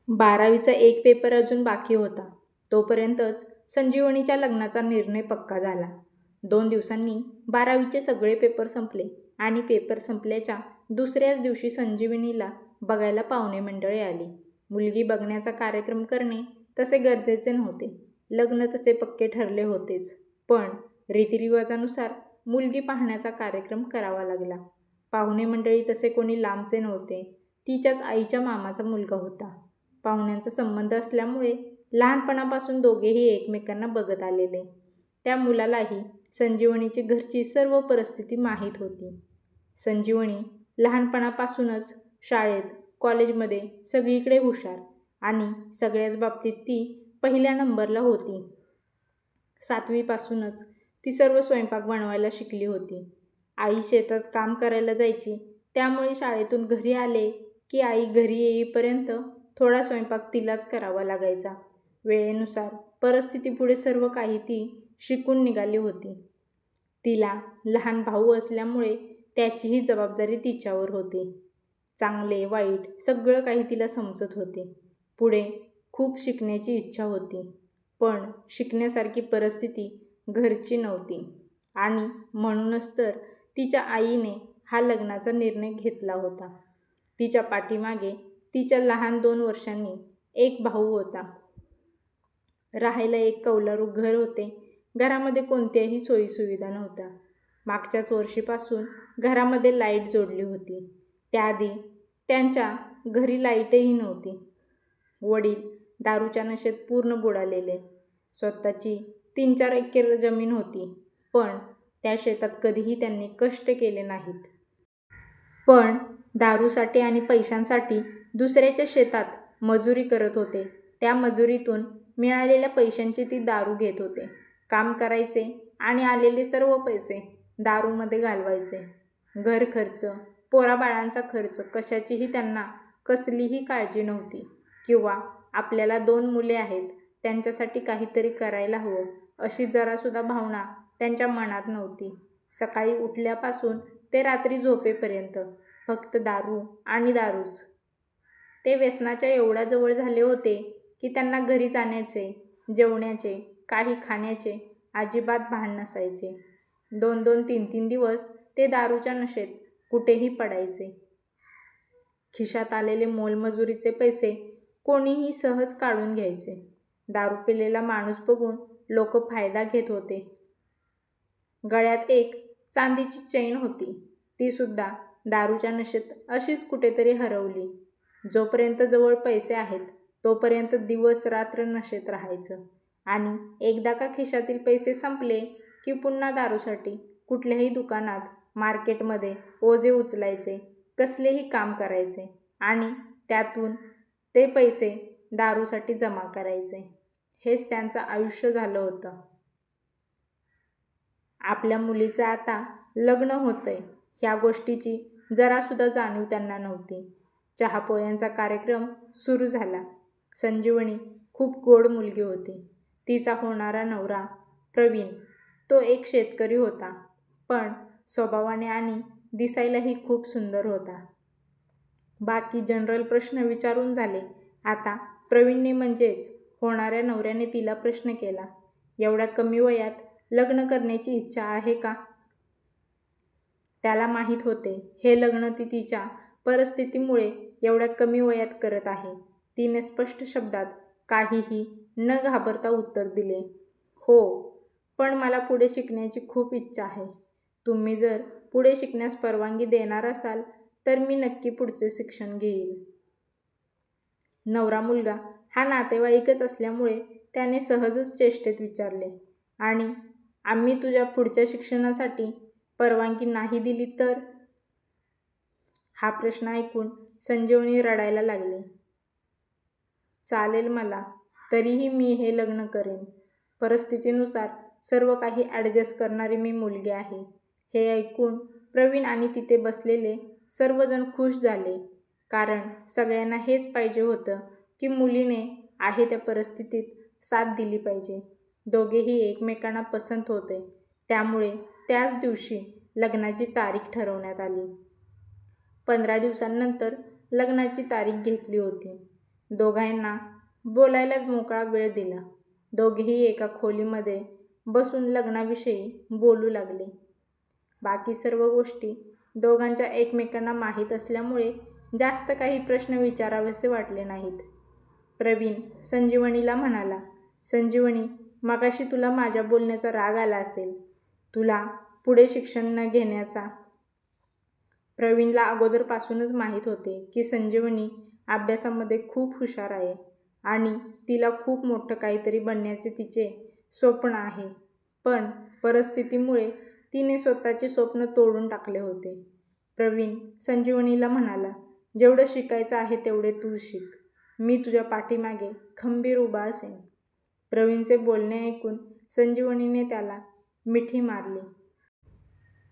12वीचा एक पेपर अजून बाकी होता. तोपर्यंतच संजीवनीच्या लग्नाचा निर्णय पक्का झाला. 2 दिवसांनी 12वीचे सगळे पेपर संपले आणि पेपर संपल्याच्या दुसऱ्याच दिवशी संजीवनीला बघायला पाहुणे मंडळी आली. मुलगी बघण्याचा कार्यक्रम करणे तसे गरजेचे नव्हते. लग्न तसे पक्के ठरले होतेच. पण रीतिरिवाजानुसार मुलगी पाहण्याचा कार्यक्रम करावा लागला. पाहुणे मंडळी तसे कोणी लांबचे नव्हते. तिच्याच आईच्या मामाचा मुलगा होता. पाहुण्यांचा संबंध असल्यामुळे लहानपणापासून दोघेही एकमेकांना बघत आलेले. त्या मुलालाही संजीवनीची घरची सर्व परिस्थिती माहीत होती. संजीवनी लहानपणापासूनच शाळेत, कॉलेजमध्ये सगळीकडे हुशार आणि सगळ्याच बाबतीत ती पहिल्या नंबरला होती. 7वीपासूनच ती सर्व स्वयंपाक बनवायला शिकली होती. आई शेतात काम करायला जायची, त्यामुळे शाळेतून घरी आले की आई घरी येईपर्यंत थोडा स्वयंपाक तिलाच करावा लागायचा. वेळेनुसार परिस्थितीपुढे सर्व काही ती शिकून निघाली होती. तिला लहान भाऊ असल्यामुळे त्याचीही जबाबदारी तिच्यावर होती. चांगले वाईट सगळं काही तिला समजत होते. पुढे खूप शिकण्याची इच्छा होती, पण शिकण्यासारखी परिस्थिती घरची नव्हती आणि म्हणूनच तर तिच्या आईने हा लग्नाचा निर्णय घेतला होता. तिच्या पाठीमागे तिच्या लहान 2 वर्षांनी एक भाऊ होता. राहायला एक कौलारू घर होते. घरामध्ये कोणत्याही सोयीसुविधा नव्हत्या. मागच्याच वर्षीपासून घरामध्ये लाईट जोडली होती. त्याआधी त्यांच्या घरी लाईटही नव्हती. वडील दारूच्या नशेत पूर्ण बुडालेले. स्वतःची 3-4 एकर जमीन होती, पण त्या शेतात कधीही त्यांनी कष्ट केले नाहीत. पण दारूसाठी आणि पैशांसाठी दुसऱ्याच्या शेतात मजुरी करत होते. त्या मजुरीतून मिळालेल्या पैशांची ती दारू घेत होते. काम करायचे आणि आलेले सर्व पैसे दारूमध्ये घालवायचे. घर खर्च, पोराबाळांचा खर्च कशाचीही त्यांना कसलीही काळजी नव्हती. किंवा आपल्याला 2 मुले आहेत, त्यांच्यासाठी काहीतरी करायला हवं अशी जरासुद्धा भावना त्यांच्या मनात नव्हती. सकाळी उठल्यापासून ते रात्री झोपेपर्यंत फक्त दारू आणि दारूच. ते व्यसनाच्या एवढ्या जवळ झाले होते की त्यांना घरी जाण्याचे, जेवण्याचे, काही खाण्याचे अजिबात भान नसायचे. 2-2, 3-3 दिवस ते दारूच्या नशेत कुठेही पडायचे. खिशात आलेले मोलमजुरीचे पैसे कोणीही सहज काढून घ्यायचे. दारू पिलेला माणूस बघून लोक फायदा घेत होते. गळ्यात एक चांदीची चैन होती. ती सुद्धा दारूच्या नशेत अशीच कुठेतरी हरवली. जोपर्यंत जवळ पैसे आहेत तोपर्यंत दिवस रात्र नशेत राहायचं आणि एकदा का खिशातील पैसे संपले की पुन्हा दारूसाठी कुठल्याही दुकानात, मार्केटमध्ये ओझे उचलायचे, कसलेही काम करायचे आणि त्यातून ते पैसे दारूसाठी जमा करायचे. हेच त्यांचं आयुष्य झालं होतं. आपल्या मुलीचं आता लग्न होतंय ह्या गोष्टीची जरासुद्धा जाणीव त्यांना नव्हती. चहापोह्यांचा कार्यक्रम सुरू झाला. संजीवनी खूप गोड मुलगी होती. तिचा होणारा नवरा प्रवीण, तो एक शेतकरी होता, पण स्वभावाने आणि दिसायलाही खूप सुंदर होता. बाकी जनरल प्रश्न विचारून झाले. आता प्रवीणने म्हणजेच होणाऱ्या नवऱ्याने तिला प्रश्न केला, एवढ्या कमी वयात लग्न करण्याची इच्छा आहे का? त्याला माहीत होते हे लग्न ती तिच्या परिस्थितीमुळे एवढ्या कमी वयात करत आहे. तिने स्पष्ट शब्दात काहीही न घाबरता उत्तर दिले, हो, पण मला पुढे शिकण्याची खूप इच्छा आहे. तुम्ही जर पुढे शिकण्यास परवानगी देणार असाल तर मी नक्की पुढचे शिक्षण घेईन. नवरा मुलगा हा नातेवाईकच असल्यामुळे त्याने सहजच चेष्टेत विचारले, आणि आम्ही तुझ्या पुढच्या शिक्षणासाठी परवानगी नाही दिली तर? हा प्रश्न ऐकून संजीवनी रडायला लागली. चालेल मला, तरीही मी हे लग्न करेन. परिस्थितीनुसार सर्व काही ॲडजस्ट करणारी मी मुलगी आहे. हे ऐकून प्रवीण आणि तिथे बसलेले सर्वजण खुश झाले, कारण सगळ्यांना हेच पाहिजे होतं की मुलीने आहे त्या परिस्थितीत साथ दिली पाहिजे. दोघेही एकमेकांना पसंत होते. त्यामुळे त्याच दिवशी लग्नाची तारीख ठरवण्यात आली. 15 दिवसांनंतर लग्नाची तारीख घेतली होती. दोघांना बोलायला मोकळा वेळ दिला. दोघेही एका खोलीमध्ये बसून लग्नाविषयी बोलू लागले. बाकी सर्व गोष्टी दोघांच्या एकमेकांना माहीत असल्यामुळे जास्त काही प्रश्न विचारावेसे वाटले नाहीत. प्रवीण संजीवनीला म्हणाला, संजीवनी, मगाशी तुला माझ्या बोलण्याचा राग आला असेल. तुला पुढे शिक्षण न घेण्याचा. प्रवीणला अगोदरपासूनच माहीत होते की संजीवनी अभ्यासामध्ये खूप हुशार आहे आणि तिला खूप मोठं काहीतरी बनण्याचे तिचे स्वप्न आहे. पण परिस्थितीमुळे तिने स्वतःचे स्वप्न तोडून टाकले होते. प्रवीण संजीवनीला म्हणाला, जेवढं शिकायचं आहे तेवढे तू शिक. मी तुझ्या पाठीमागे खंबीर उभा असेन. प्रवीणचे बोलणे ऐकून संजीवनीने त्याला मिठी मारली.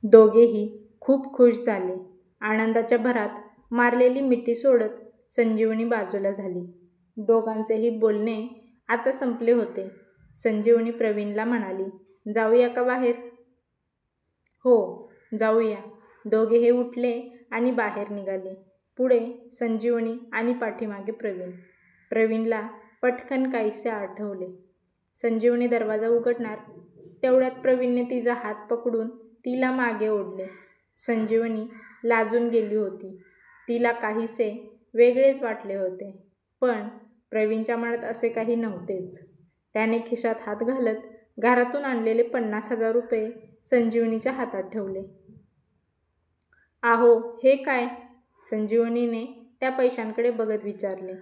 दोघेही खूप खुश झाले. आनंदाच्या भरात मारलेली मिठी सोडत संजीवनी बाजूला झाली. दोघांचेही बोलणे आता संपले होते. संजीवनी प्रवीणला म्हणाली, जाऊया का बाहेर? हो, जाऊया. दोघे हे उठले आणि बाहेर निघाले. पुढे संजीवनी आणि पाठीमागे प्रवीण. प्रवीणला पटकन काहीसे आठवले. संजीवनी दरवाजा उघडणार तेवढ्यात प्रवीणने तिचा हात पकडून तिला मागे ओढले. संजीवनी लाजून गेली होती. तिला काहीसे वेगळेच वाटले होते. पण प्रवीणच्या मनात असे काही नव्हतेच. त्याने खिशात हात घालत घरातून आणलेले 50,000 रुपये संजीवनीच्या हातात ठेवले. आहो, हे काय? संजीवनीने त्या पैशांकडे बघत विचारले.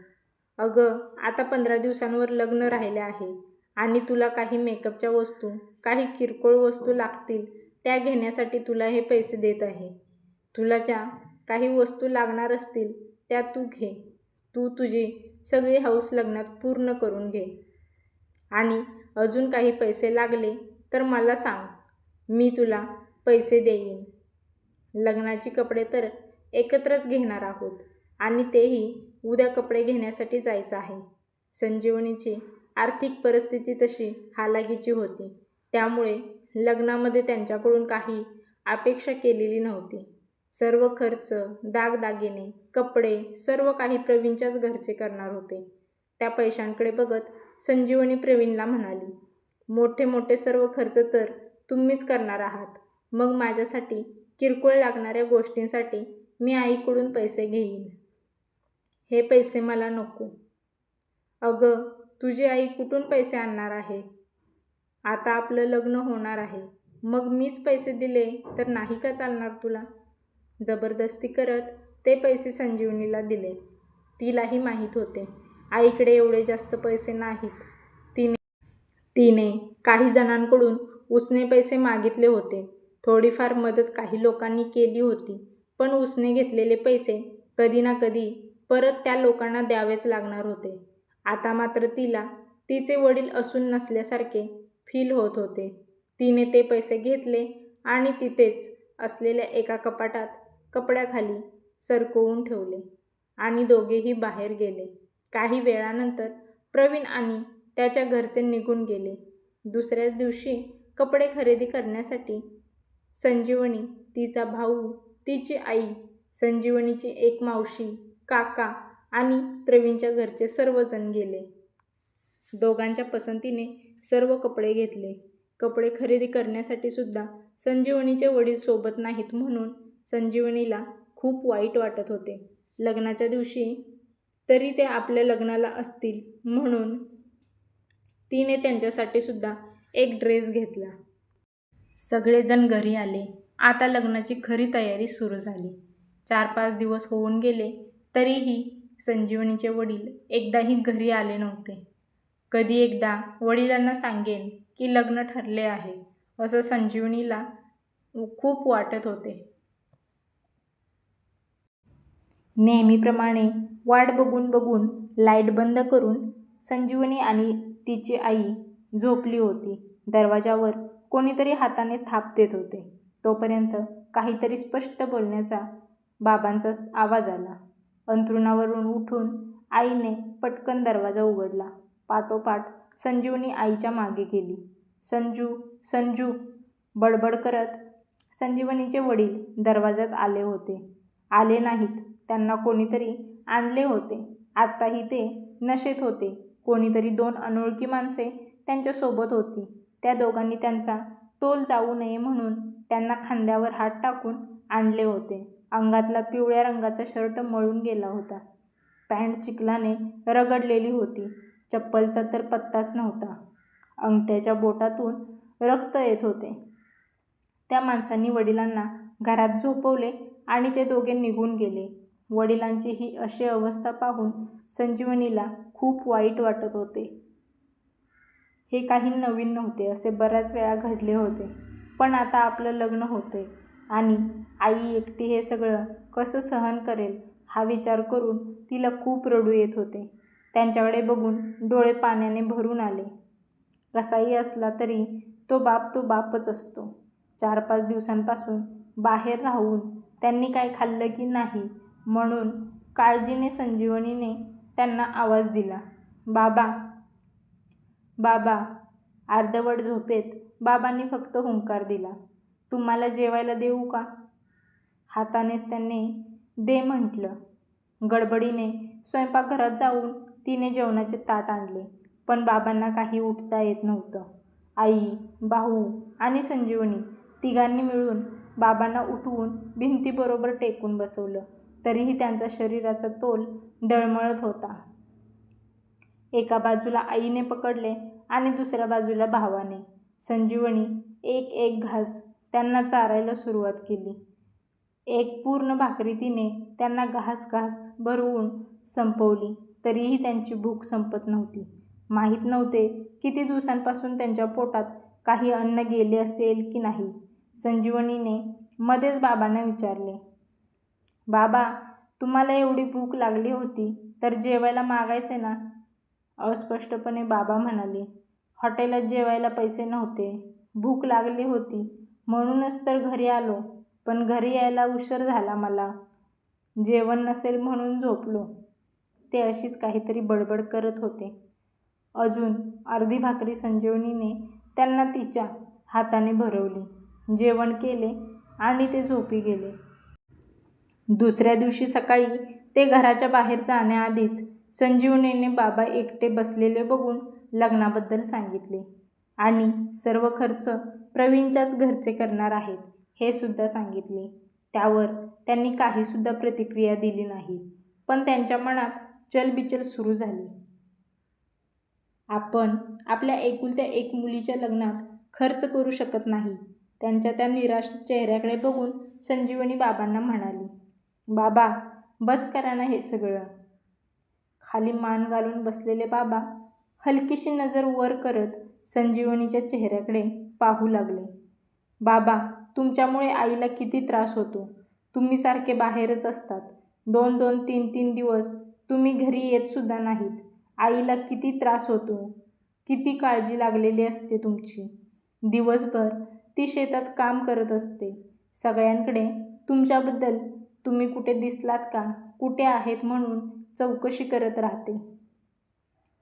अगं, आता 15 दिवसांवर लग्न राहिले आहे आणि तुला काही मेकअपच्या वस्तू, काही किरकोळ वस्तू लागतील त्या घेण्यासाठी तुला हे पैसे देत आहे. तुला ज्या काही वस्तू लागणार असतील त्या तू घे. तू तुझी सगळी हौस लग्नात पूर्ण करून घे. आणि अजून काही पैसे लागले तर मला सांग, मी तुला पैसे देईन. लग्नाची कपडे तर एकत्रच घेणार आहोत आणि तेही उद्या कपडे घेण्यासाठी जायचं आहे. संजीवनीची आर्थिक परिस्थिती तशी हालाकीची होती. त्यामुळे लग्नामध्ये त्यांच्याकडून काही अपेक्षा केलेली नव्हती. सर्व खर्च, दागदागिने, कपडे सर्व काही प्रवीणच्याच घरचे करणार होते. त्या पैशांकडे बघत संजीवनी प्रवीणला म्हणाली, मोठे मोठे सर्व खर्च तर तुम्हीच करणार आहात. मग माझ्यासाठी किरकोळ लागणाऱ्या गोष्टींसाठी मी आईकडून पैसे घेईन. हे पैसे मला नको. अगं, तुझी आई कुठून पैसे आणणार आहे? आता आपलं लग्न होणार आहे. मग मीच पैसे दिले तर नाही का चालणार तुला? जबरदस्ती करत ते पैसे संजीवनीला दिले. तिलाही माहीत होते आईकडे एवढे जास्त पैसे नाहीत. तिने काही जणांकडून उसने पैसे मागितले होते. थोडीफार मदत काही लोकांनी केली होती. पण उसने घेतलेले पैसे कधी ना कधी परत त्या लोकांना द्यावेच लागणार होते. आता मात्र तिला तिचे वडील असून नसल्यासारखे फील होत होते. तिने ते पैसे घेतले आणि तिथेच असलेल्या एका कपाटात कपड्याखाली सरकवून ठेवले आणि दोघेही बाहेर गेले. काही वेळानंतर प्रवीण आणि त्याच्या घरचे निघून गेले. दुसऱ्याच दिवशी कपडे खरेदी करण्यासाठी संजीवनी, तिचा भाऊ, तिची आई, संजीवनीची एक मावशी, काका आणि प्रवीणच्या घरचे सर्वजण गेले. दोघांच्या पसंतीने सर्व कपडे घेतले. कपडे खरेदी करण्यासाठी सुद्धा संजीवनीचे वडील सोबत नाहीत म्हणून संजीवनीला खूप वाईट वाटत होते. लग्नाच्या दिवशी तरी ते आपल्या लग्नाला असतील म्हणून तिने त्यांच्यासाठी सुद्धा एक ड्रेस घेतला. सगळेजण घरी आले. आता लग्नाची खरी तयारी सुरू झाली. 4-5 दिवस होऊन गेले तरीही संजीवनीचे वडील एकदाही घरी आले नव्हते. कधी एकदा वडिलांना सांगेन की लग्न ठरले आहे असं संजीवनीला खूप वाटत होते. नेहमीप्रमाणे वाट बघून बघून लाईट बंद करून संजीवनी आणि तिची आई झोपली होती. दरवाजावर कोणीतरी हाताने थाप देत होते. तोपर्यंत काहीतरी स्पष्ट बोलण्याचा बाबांचा आवाज आला. अंथरुणावरून उठून आईने पटकन दरवाजा उघडला. पाठोपाठ संजीवनी आईच्या मागे गेली. संजू, संजू बडबड करत संजीवनीचे वडील दरवाजात आले नाहीत. त्यांना कोणीतरी आणले होते. आत्ताही ते नशेत होते. कोणीतरी 2 अनोळखी माणसे त्यांच्यासोबत होती. त्या दोघांनी त्यांचा तोल जाऊ नये म्हणून त्यांना खांद्यावर हात टाकून आणले होते. अंगातला पिवळ्या रंगाचा शर्ट मळून गेला होता. पॅन्ट चिखलाने रगडलेली होती. चप्पलचा तर पत्ताच नव्हता. अंगठ्याच्या बोटातून रक्त येत होते. त्या माणसांनी वडिलांना घरात झोपवले आणि ते दोघे निघून गेले. वडिलांची ही अशी अवस्था पाहून संजीवनीला खूप वाईट वाटत होते. हे काही नवीन नव्हते, असे बऱ्याच वेळा घडले होते. पण आता आपलं लग्न होतंय आणि आई एकटी हे सगळं कसं सहन करेल हा विचार करून तिला खूप रडू येत होते. त्यांच्याकडे बघून डोळे पाण्याने भरून आले. कसाही असला तरी तो बापच असतो. 4-5 दिवसांपासून बाहेर राहून त्यांनी काय खाल्लं की नाही म्हणून काळजीने संजीवनीने त्यांना आवाज दिला, बाबा बाबा. अर्धवट झोपेत बाबांनी फक्त हुंकार दिला. तुम्हाला जेवायला देऊ का? हातानेच त्यांनी दे म्हटलं. गडबडीने स्वयंपाकघरात जाऊन तिने जेवणाचे ताट आणले. पण बाबांना काही उठता येत नव्हतं. आई, भाऊ आणि संजीवनी तिघांनी मिळून बाबांना उठवून भिंतीबरोबर टेकून बसवलं. तरीही त्यांचा शरीराचा तोल डळमळत होता. एका बाजूला आईने पकडले आणि दुसऱ्या बाजूला भावाने. संजीवनी एक एक घास त्यांना चारायला सुरुवात केली. एक पूर्ण भाकरी तिने त्यांना घास भरवून संपवली. तरीही त्यांची भूक संपत नव्हती. माहीत नव्हते किती दिवसांपासून त्यांच्या पोटात काही अन्न गेले असेल की नाही. संजीवनीने मध्येच बाबांना विचारले, बाबा, तुम्हाला एवढी भूक लागली होती तर जेवायला मागायचे ना? अस्पष्टपणे बाबा म्हणाले, हॉटेलात जेवायला पैसे नव्हते. भूक लागली होती म्हणूनच तर घरी आलो. पण घरी यायला उशीर झाला मला. जेवण नसेल म्हणून झोपलो. ते अशीच काहीतरी बडबड करत होते. अजून अर्धी भाकरी संजीवनीने त्यांना तिच्या हाताने भरवली. जेवण केले आणि ते झोपी गेले. दुसऱ्या दिवशी सकाळी ते घराच्या बाहेर जाण्याआधीच संजीवनीने बाबा एकटे बसलेले बघून लग्नाबद्दल सांगितले आणि सर्व खर्च प्रवीणच्याच घरचे करणार आहेत हे सुद्धा सांगितले. त्यावर त्यांनी काहीसुद्धा प्रतिक्रिया दिली नाही. पण त्यांच्या मनात चलबिचल सुरू झाली. आपण आपल्या एकुलत्या एक मुलीच्या लग्नात खर्च करू शकत नाही. त्यांच्या त्या निराश चेहऱ्याकडे बघून संजीवनी बाबांना म्हणाली, बाबा, बस करा ना हे सगळं. खाली मान घालून बसलेले बाबा हलकीशी नजर वर करत संजीवनीच्या चेहऱ्याकडे पाहू लागले. बाबा, तुमच्यामुळे आईला किती त्रास होतो. तुम्ही सारखे बाहेरच असतात. 2-2, 3-3 दिवस तुम्ही घरी येत सुद्धा नाहीत. आईला किती त्रास होतो. किती काळजी लागलेली असते तुमची. दिवसभर ती शेतात काम करत असते. सगळ्यांकडे तुमच्याबद्दल तुम्ही कुठे दिसलात का, कुठे आहेत म्हणून चौकशी करत राहते.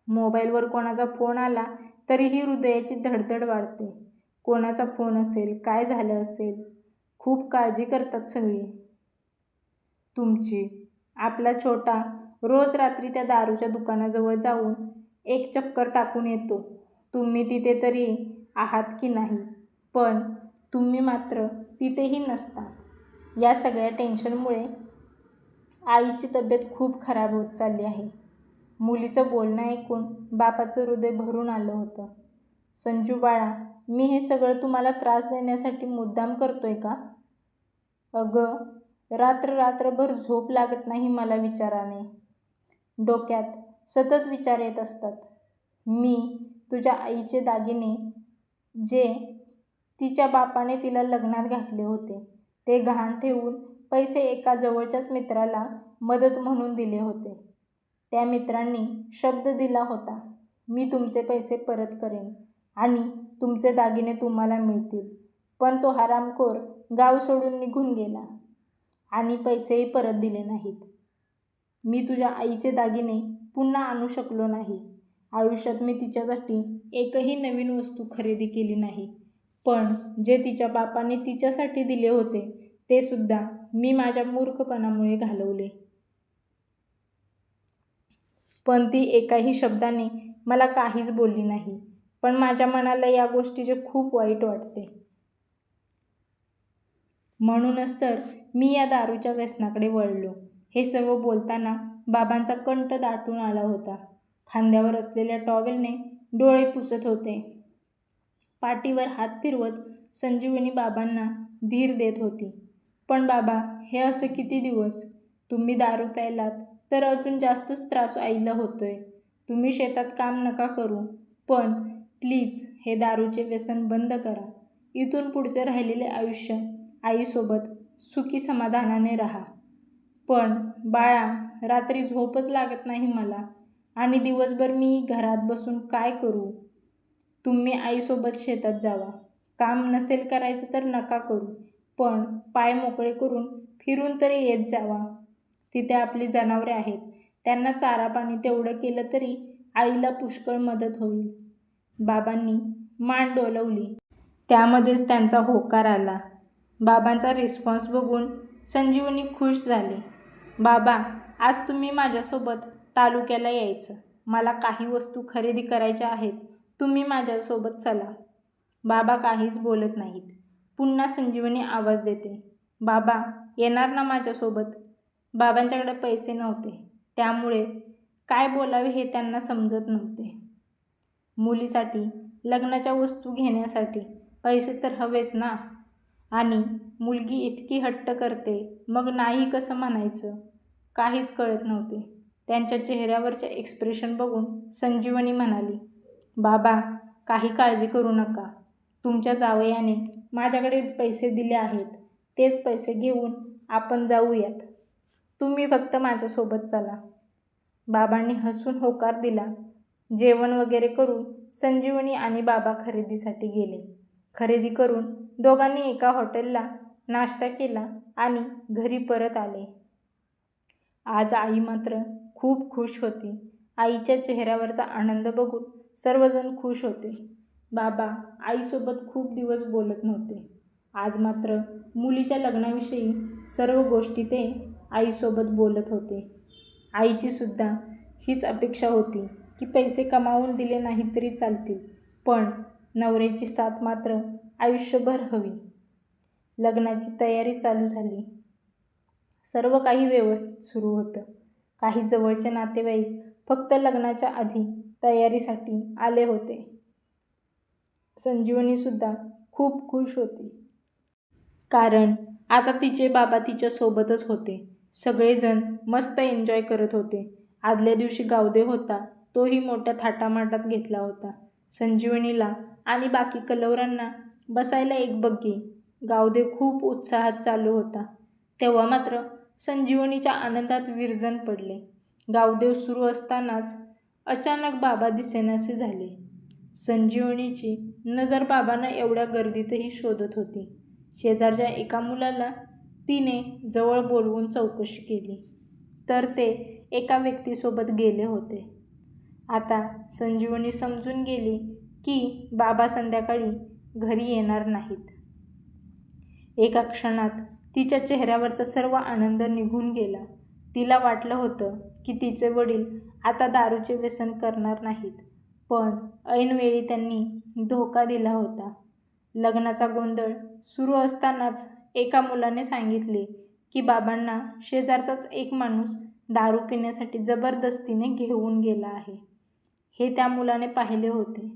मोबाईलवर कोणाचा फोन आला तरीही हृदयाची धडधड वाढते. कोणाचा फोन असेल, काय झालं असेल. खूप काळजी करतात सगळी तुमची. आपला छोटा रोज रात्री त्या दारूच्या दुकानाजवळ जाऊन एक चक्कर टाकून येतो. तुम्ही तिथे तरी आहात की नाही, पण तुम्ही मात्र तिथेही नसता. या सगळ्या टेन्शनमुळे आईची तब्येत खूप खराब होत चालली आहे. मुलीचं बोलणं ऐकून बापाचं हृदय भरून आलं होतं. संजू बाळा, मी हे सगळं तुम्हाला त्रास देण्यासाठी मुद्दाम करतोय का? अगं, रात्रभर झोप लागत नाही मला विचाराने. डोक्यात सतत विचार येत असतात. मी तुझ्या आईचे दागिने जे तिच्या बापाने तिला लग्नात घातले होते ते गहाण ठेवून पैसे एका जवळच्याच मित्राला मदत म्हणून दिले होते. त्या मित्रांनी शब्द दिला होता, मी तुमचे पैसे परत करेन आणि तुमचे दागिने तुम्हाला मिळतील. पण तो हरामखोर गाव सोडून निघून गेला आणि पैसेही परत दिले नाहीत. मी तुझ्या आईचे दागिने पुन्हा आणू शकलो नाही. आयुष्यात मी तिच्यासाठी एकही नवीन वस्तू खरेदी केली नाही. पण जे तिच्या बापाने तिच्यासाठी दिले होते ते सुद्धा मी माझ्या मूर्खपणामुळे घालवले. पण ती एकाही शब्दाने मला काहीच बोलली नाही. पण माझ्या मनाला या गोष्टीचे खूप वाईट वाटते. म्हणूनच तर मी या दारूच्या व्यसनाकडे वळलो. हे सर्व बोलताना बाबांचा कंठ दाटून आला होता. खांद्यावर असलेल्या टॉवेलने डोळे पुसत होते. पाठीवर हात फिरवत संजीवनी बाबांना धीर देत होती. पण बाबा, हे असं किती दिवस? तुम्ही दारू प्यायलात तर अजून जास्तच त्रास आईला होतोय. तुम्ही शेतात काम नका करू, पण प्लीज हे दारूचे व्यसन बंद करा. इथून पुढचे राहिलेले आयुष्य आईसोबत सुखी समाधानाने राहा. पण बाळा, रात्री झोपच लागत नाही मला आणि दिवसभर मी घरात बसून काय करू? तुम्ही आईसोबत शेतात जावा. काम नसेल करायचं तर नका करू, पण पाय मोकळे करून फिरून तरी येत जावा. तिथे आपली जनावरे आहेत, त्यांना चारा पाणी तेवढं केलं तरी आईला पुष्कळ मदत होईल. बाबांनी मान डोलवली. त्यामध्येच त्यांचा होकार आला. बाबांचा रिस्पॉन्स बघून संजीवनी खुश झाली. बाबा, आज तुम्ही माझ्यासोबत तालुक्याला यायचं. मला काही वस्तू खरेदी करायच्या आहेत. तुम्ही माझ्यासोबत चला. बाबा काहीच बोलत नाहीत. पुन्हा संजीवनी आवाज देते, बाबा येणार ना माझ्यासोबत? बाबांच्याकडे पैसे नव्हते, त्यामुळे काय बोलावे हे त्यांना समजत नव्हते. मुलीसाठी लग्नाच्या वस्तू घेण्यासाठी पैसे तर हवेच ना. आणि मुलगी इतकी हट्ट करते, मग नाही कसं म्हणायचं? काहीच कळत नव्हते. त्यांच्या चेहऱ्यावरचे एक्सप्रेशन बघून संजीवनी म्हणाली, बाबा काही काळजी करू नका. तुमच्या जावयाने माझ्याकडे पैसे दिले आहेत. तेच पैसे घेऊन आपण जाऊयात. तुम्ही फक्त माझ्यासोबत चला. बाबांनी हसून होकार दिला. जेवण वगैरे करून संजीवनी आणि बाबा खरेदीसाठी गेले. खरेदी करून दोघांनी एका हॉटेलला नाश्ता केला आणि घरी परत आले. आज आई मात्र खूप खुश होती. आईच्या चेहऱ्यावरचा आनंद बघून सर्वजण खुश होते. बाबा आईसोबत खूप दिवस बोलत नव्हते. आज मात्र मुलीच्या लग्नाविषयी सर्व गोष्टी ते आईसोबत बोलत होते. आईची सुद्धा हीच अपेक्षा होती की पैसे कमावून दिले नाहीत तरी चालतील, पण नवऱ्याची साथ मात्र आयुष्यभर हवी. लग्नाची तयारी चालू झाली. सर्व काही व्यवस्थित सुरू होतं. काही जवळचे नातेवाईक फक्त लग्नाच्या आधी तयारीसाठी आले होते. संजीवनीसुद्धा खूप खुश होती. कारण आता तिचे बाबा तिच्या सोबतच होते. सगळेजण मस्त एन्जॉय करत होते. आदल्या दिवशी गावदे होता, तोही मोठ्या थाटामाटात घेतला होता. संजीवनीला आणि बाकी कलवरांना बसायला एक बग्गी. गावदे खूप उत्साहात चालू होता. तेव्हा मात्र संजीवनीच्या आनंदात विरजण पडले. गावदेव सुरू असतानाच अचानक बाबा दिसेनासे झाले. संजीवनीची नजर बाबांना एवढ्या गर्दीतही शोधत होती. शेजारच्या एका मुलाला तिने जवळ बोलवून चौकशी केली, तर ते एका व्यक्तीसोबत गेले होते. आता संजीवनी समजून गेली की बाबा संध्याकाळी घरी येणार नाहीत. एका क्षणात तिच्या चेहऱ्यावरचा सर्व आनंद निघून गेला. तिला वाटलं होतं की तिचे वडील आता दारूचे व्यसन करणार नाहीत, पण ऐनवेळी त्यांनी धोका दिला होता. लग्नाचा गोंधळ सुरू असतानाच एका मुलाने सांगितले की बाबांना शेजारचाच एक माणूस दारू पिण्यासाठी जबरदस्तीने घेऊन गेला आहे. हे त्या मुलाने पाहिले होते.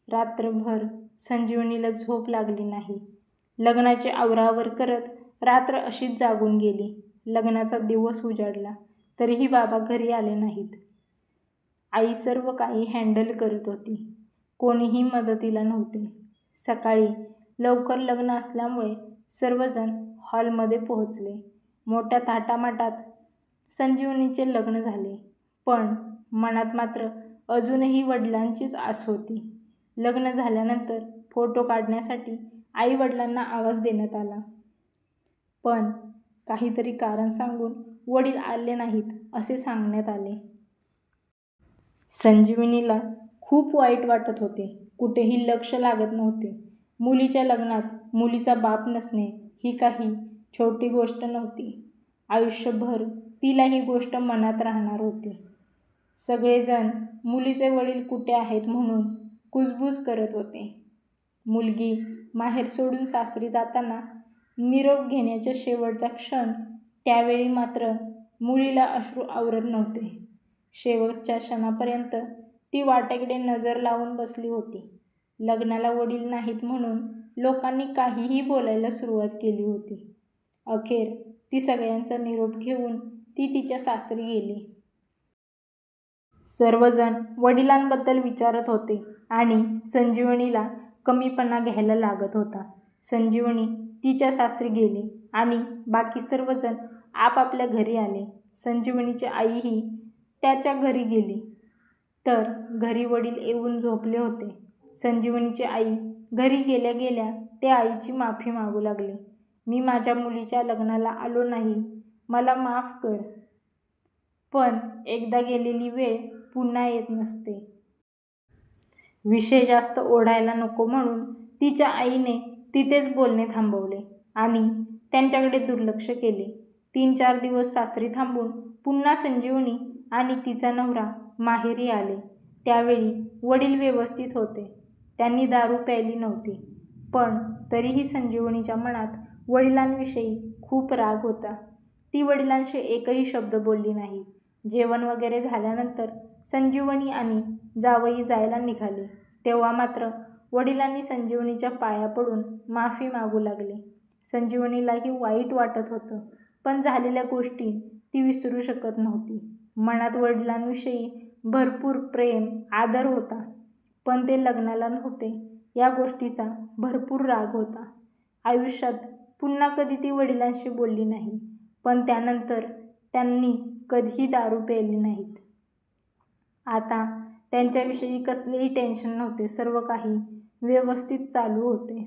रात्रभर संजीवनीला झोप लागली नाही. लग्नाची आवराआवर करत रात्र अशीच जागून गेली. लग्नाचा दिवस उजाडला तरीही बाबा घरी आले नाहीत. आई सर्व काही हँडल करत होती. कोणीही मदतीला नव्हते. सकाळी लवकर लग्न असल्यामुळे सर्वजण हॉलमध्ये पोहोचले. मोठ्या थाटामाटात संजीवनीचे लग्न झाले. पण मनात मात्र अजूनही वडिलांचीच आस होती. लग्न झाल्यानंतर फोटो काढण्यासाठी आई वडिलांना आवाज देण्यात आला, पण काहीतरी कारण सांगून वडील आले नाहीत असे सांगण्यात आले. संजीवनीला खूप वाईट वाटत होते. कुठेही लक्ष लागत नव्हते. मुलीच्या लग्नात मुलीचा बाप नसणे ही काही छोटी गोष्ट नव्हती. आयुष्यभर तिला ही गोष्ट मनात राहणार होती. सगळेजण मुलीचे वडील कुठे आहेत म्हणून कुजबूज करत होते. मुलगी माहेर सोडून सासरी जाताना निरोप घेण्याचा शेवटचा क्षण, त्यावेळी मात्र मुलीला अश्रू आवरत नव्हते. शेवटच्या क्षणापर्यंत ती वाटेकडे नजर लावून बसली होती. लग्नाला वडील नाहीत म्हणून लोकांनी काहीही बोलायला सुरुवात केली होती. अखेर ती सगळ्यांचा निरोप घेऊन ती तिच्या सासरी गेली. सर्वजण वडिलांबद्दल विचारत होते आणि संजीवनीला कमीपणा घ्यायला लागत होता. संजीवनी तिच्या सासरी गेली आणि बाकी सर्वजण आपापल्या घरी आले. संजीवनीची आईही त्याच्या घरी गेली तर घरी वडील येऊन झोपले होते. संजीवनीची आई घरी गेल्या गेल्या ते आईची माफी मागू लागली. मी माझ्या मुलीच्या लग्नाला आलो नाही, मला माफ कर. पण एकदा गेलेली वेळ पुन्हा येत नसते. विषय जास्त ओढायला नको म्हणून तिच्या आईने तिथेच बोलणे थांबवले आणि त्यांच्याकडे दुर्लक्ष केले. 3-4 दिवस सासरी थांबून पुन्हा संजीवनी आणि तिचा नवरा माहेरी आले. त्यावेळी वडील व्यवस्थित होते. त्यांनी दारू प्यायली नव्हती. पण तरीही संजीवनीच्या मनात वडिलांविषयी खूप राग होता. ती वडिलांशी एकही शब्द बोलली नाही. जेवण वगैरे झाल्यानंतर संजीवनी आणि जावई जायला निघाले तेव्हा मात्र वडिलांनी संजीवनीच्या पाया पडून माफी मागू लागले. संजीवनीलाही वाईट वाटत होतं, पण झालेल्या गोष्टी ती विसरू शकत नव्हती. मनात वडिलांविषयी भरपूर प्रेम, आदर होता, पण ते लग्नाला नव्हते या गोष्टीचा भरपूर राग होता. आयुष्यात पुन्हा कधी ती वडिलांशी बोलली नाही, पण त्यानंतर त्यांनी कधीही दारू प्यायली नाहीत. आता त्यांच्याविषयी कसलेही टेन्शन नव्हते. सर्व काही व्यवस्थित चालू होते.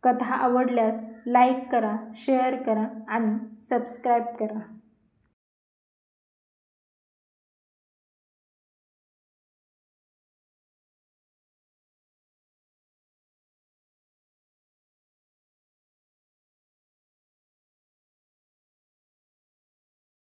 कथा आवडल्यास लाईक करा, शेअर करा आणि सबस्क्राईब करा.